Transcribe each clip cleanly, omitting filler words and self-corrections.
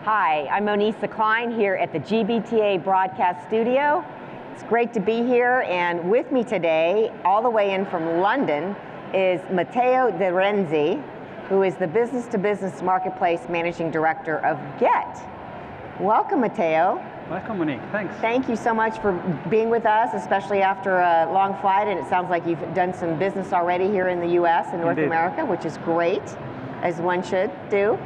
Hi, I'm Monisa Klein here at the GBTA broadcast studio. It's great to be here, and with me today, all the way in from London, is Matteo De Renzi, who is the Business-to-Business Marketplace Managing Director of Gett. Welcome, Matteo. Welcome, Monique. Thanks. Thank you so much for being with us, especially after a long flight, and it sounds like you've done some business already here in the US and North America, which is great, as one should do.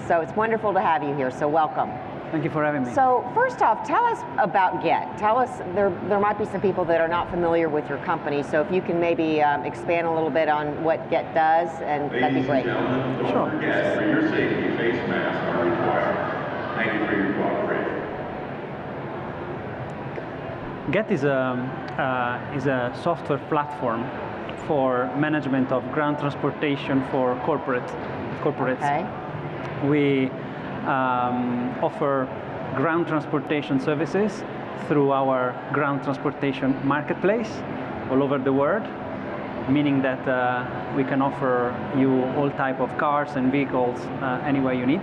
So it's wonderful to have you here, so welcome. Thank you for having me. So first off, tell us about Gett. Tell us, there might be some people that are not familiar with your company, so if you can maybe expand a little bit on what Gett does, and that'd be great. Don't forget, for your safety, face masks are required. Thank you for your cooperation. Gett is a software platform for management of ground transportation for corporates. Okay. We offer ground transportation services through our ground transportation marketplace all over the world, meaning that we can offer you all type of cars and vehicles anywhere you need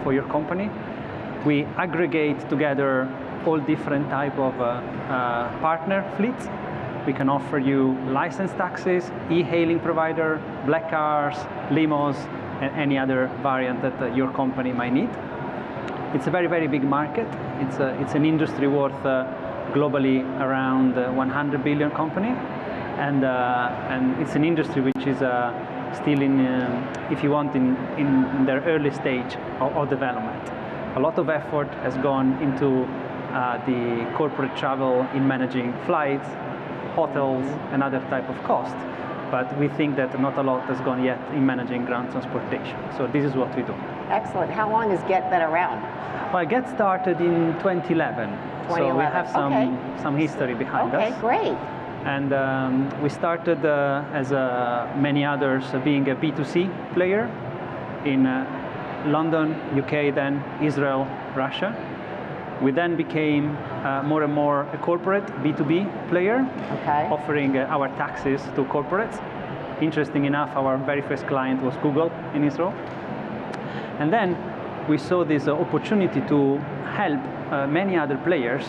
for your company. We aggregate together all different type of partner fleets. We can offer you licensed taxis, e-hailing provider, black cars, limos, and any other variant that your company might need. It's a very, very big market. It's an industry worth globally around 100 billion company, and it's an industry which is still in, if you want, in their early stage of development. A lot of effort has gone into the corporate travel in managing flights, hotels, and other type of costs. But we think that not a lot has gone yet in managing ground transportation. So this is what we do. Excellent. How long has Gett been around? Well, Gett started in 2011. So we have some history behind us. Okay, great. And we started, as many others, being a B2C player in London, UK, then Israel, Russia. We then became more and more a corporate B2B player, offering our taxis to corporates. Interesting enough, our very first client was Google in Israel. And then we saw this opportunity to help many other players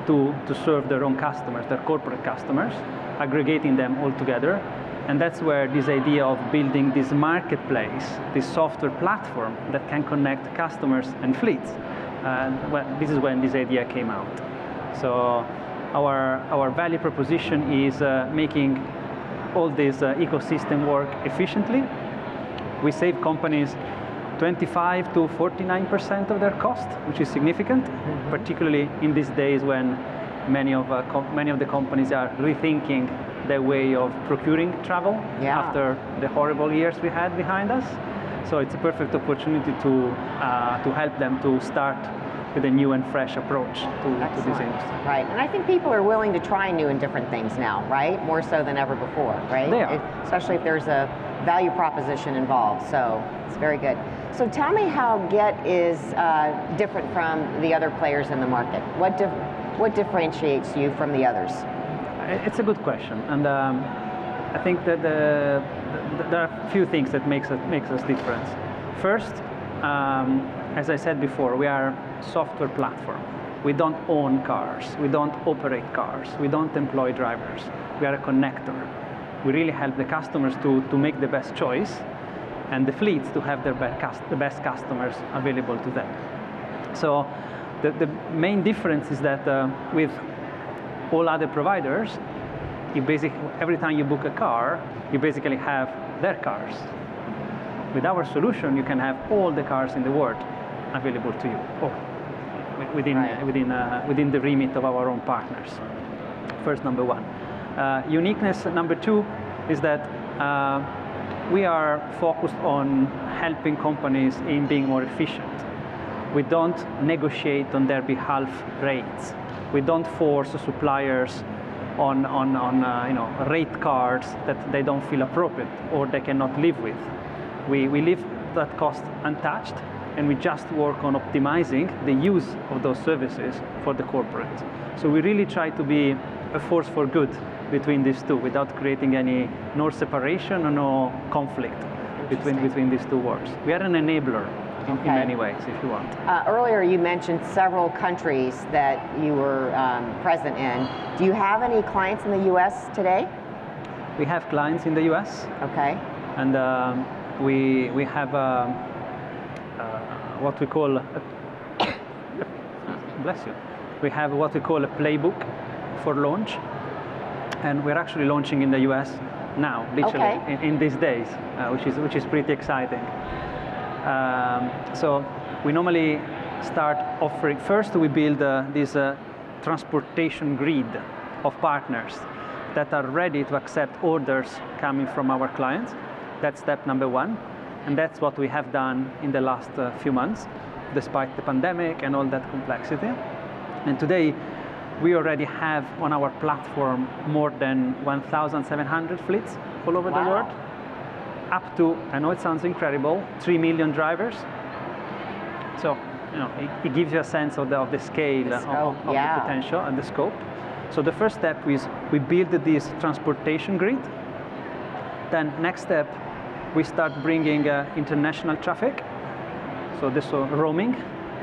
to serve their own customers, their corporate customers, aggregating them all together. And that's where this idea of building this marketplace, this software platform that can connect customers and fleets, this is when this idea came out. So our value proposition is making all this ecosystem work efficiently. We save companies 25 to 49% of their cost, which is significant, particularly in these days when many of the companies are rethinking their way of procuring travel after the horrible years we had behind us. So it's a perfect opportunity to help them to start with a new and fresh approach to this industry. Right, and I think people are willing to try new and different things now, right? More so than ever before, right? They are. Especially if there's a value proposition involved, so it's very good. So tell me how Gett is different from the other players in the market. What differentiates you from the others? It's a good question, and I think that there are a few things that makes us different. First, as I said before, we are a software platform. We don't own cars. We don't operate cars. We don't employ drivers. We are a connector. We really help the customers to make the best choice, and the fleets to have the best customers available to them. So the main difference is that with all other providers, every time you book a car, you basically have their cars. With our solution, you can have all the cars in the world available to you, or within the remit of our own partners. First, number one. Uniqueness number two is that we are focused on helping companies in being more efficient. We don't negotiate on their behalf rates. We don't force suppliers on rate cards that they don't feel appropriate or they cannot live with. We leave that cost untouched, and we just work on optimizing the use of those services for the corporate. So we really try to be a force for good between these two without creating no separation or no conflict between these two worlds. We are an enabler in many ways, if you want. Earlier you mentioned several countries that you were present in. Do you have any clients in the US today? We have clients in the US. Okay. And we have what we call bless you. We have what we call a playbook for launch, and we're actually launching in the US now, literally in these days, which is pretty exciting. So we normally start offering. First, we build this transportation grid of partners that are ready to accept orders coming from our clients. That's step number one, and that's what we have done in the last few months, despite the pandemic and all that complexity. And today, we already have on our platform more than 1,700 fleets all over the world, up to, I know it sounds incredible, 3 million drivers. So, you know, it gives you a sense of the scale, of the potential and the scope. So the first step is we build this transportation grid. Then next step, we start bringing international traffic. So this roaming,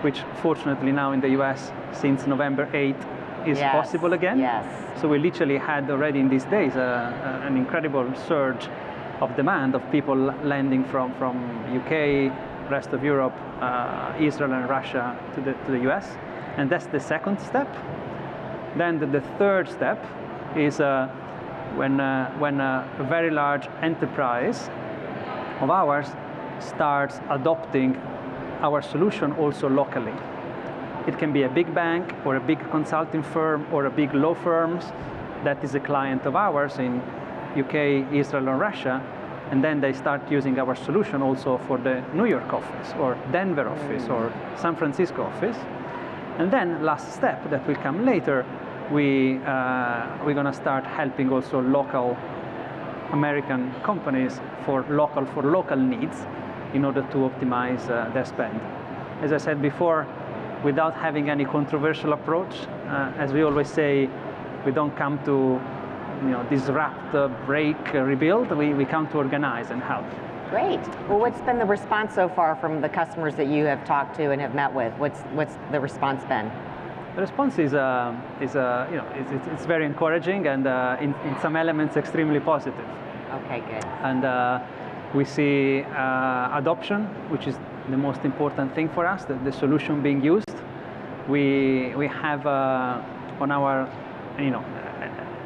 which fortunately now in the US since November 8th is possible again. Yes. So we literally had already in these days an incredible surge of demand of people landing from UK, rest of Europe, Israel and Russia to the US. And that's the second step. Then the third step is when a very large enterprise of ours starts adopting our solution also locally. It can be a big bank or a big consulting firm or a big law firms that is a client of ours in UK, Israel, or Russia, and then they start using our solution also for the New York office or Denver office or San Francisco office. And then last step that will come later, we're going to start helping also local American companies for local needs in order to optimize their spend. As I said before, without having any controversial approach, as we always say, we don't come to disrupt, break, rebuild. We come to organize and help. Great. Well, what's been the response so far from the customers that you have talked to and have met with? What's the response been? The response is it's very encouraging and in some elements extremely positive. Okay, good. And we see adoption, which is the most important thing for us, the solution being used. We have on our,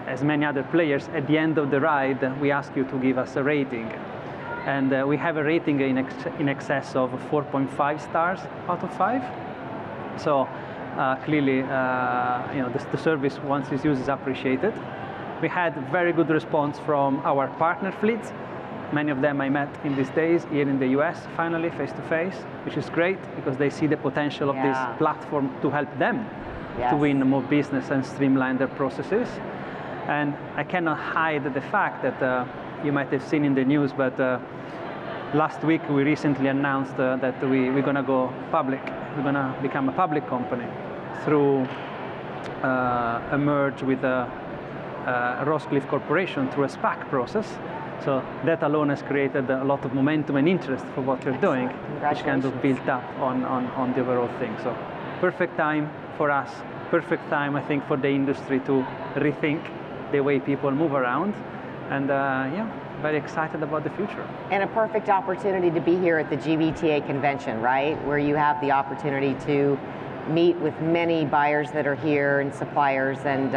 as many other players, at the end of the ride, we ask you to give us a rating. And we have a rating in excess of 4.5 stars out of 5. So clearly, the service, once it's used, is appreciated. We had very good response from our partner fleets. Many of them I met in these days here in the US, finally, face-to-face, which is great because they see the potential of this platform to help them to win more business and streamline their processes. And I cannot hide the fact that you might have seen in the news, but last week we recently announced that we're going to go public. We're going to become a public company through a merge with Roscliffe Corporation through a SPAC process. So that alone has created a lot of momentum and interest for what we're doing, which kind of built up on the overall thing. So perfect time for us, perfect time, I think, for the industry to rethink the way people move around. And very excited about the future. And a perfect opportunity to be here at the GBTA convention, right? Where you have the opportunity to meet with many buyers that are here and suppliers and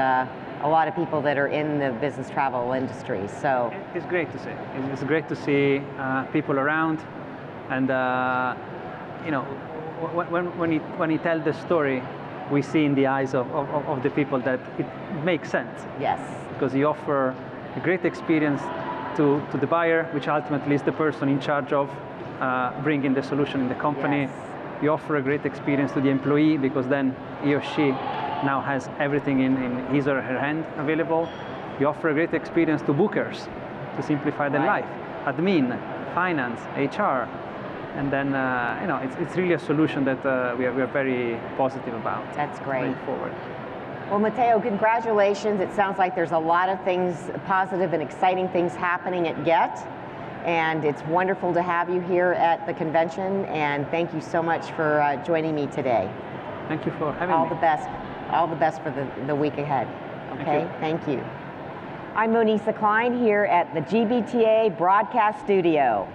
a lot of people that are in the business travel industry. So it's great to see. It's great to see people around, and when you tell the story, we see in the eyes of the people that it makes sense. Yes. Because you offer a great experience to the buyer, which ultimately is the person in charge of bringing the solution in the company. Yes. You offer a great experience to the employee because then he or she now has everything in his or her hand available. You offer a great experience to bookers to simplify their life, admin, finance, HR, and then it's really a solution that we are very positive about. That's great. Going forward. Well, Matteo, congratulations. It sounds like there's a lot of things, positive and exciting things happening at Gett. And it's wonderful to have you here at the convention, and thank you so much for joining me today. Thank you for having me. All the best for the week ahead. Okay, thank you. I'm Monisa Klein here at the GBTA Broadcast Studio.